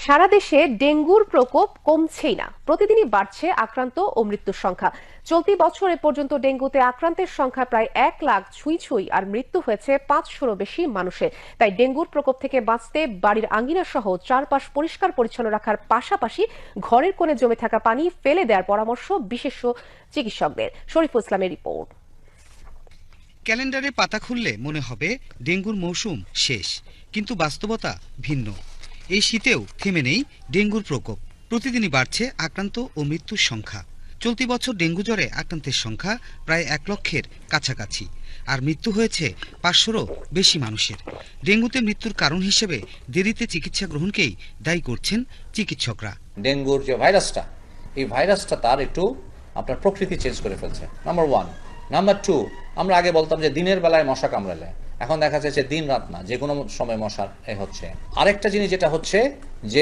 সারা দেশে ডেঙ্গুর প্রকোপ কমছেই না, প্রতিদিনই বাড়ছে আক্রান্ত ও মৃত্যুর সংখ্যা। চলতি বছর এ পর্যন্ত ডেঙ্গুতে আক্রান্তের সংখ্যা প্রায় 1 লাখ ছুঁই আর মৃত্যু হয়েছে 500-ও বেশি মানুষের। তাই ডেঙ্গুর প্রকোপ থেকে বাঁচতে বাড়ির আঙ্গিনা সহ চারপাশ পরিষ্কার পরিচ্ছন্ন রাখার পাশাপাশি ঘরের কোণে জমে থাকা পানি ফেলে দেওয়ার পরামর্শ বিশেষজ্ঞ চিকিৎসকদের। শরীফুল ইসলামের রিপোর্ট। ক্যালেন্ডারে পাতা খুললে মনে হবে ডেঙ্গুর মৌসুম শেষ, কিন্তু বাস্তবতা ভিন্ন। এই শীতেও থেমে নেই ডেঙ্গুর প্রকোপ, প্রতিদিনই বাড়ছে আক্রান্ত ও মৃত্যুর সংখ্যা। চলতি বছর ডেঙ্গু জ্বরে আক্রান্তের সংখ্যা প্রায় 1 লক্ষের কাছাকাছি, আর মৃত্যু হয়েছে 500-রও বেশি মানুষের। ডেঙ্গুতে মৃত্যুর কারণ হিসেবে দেরিতে চিকিৎসা গ্রহণকেই দায়ী করছেন চিকিৎসকরা। ডেঙ্গুর যে ভাইরাসটা, এই ভাইরাসটা তার একটু আপনার প্রকৃতি চেঞ্জ করে ফেলছে, নাম্বার 1। নাম্বার 2, আমরা আগে বলতাম যে দিনের বেলায় মশা কামড়ালে, এখন দেখা যাচ্ছে দিন রাত না, যে কোনো সময় মশার হচ্ছে। আরেকটা জিনিস যেটা হচ্ছে যে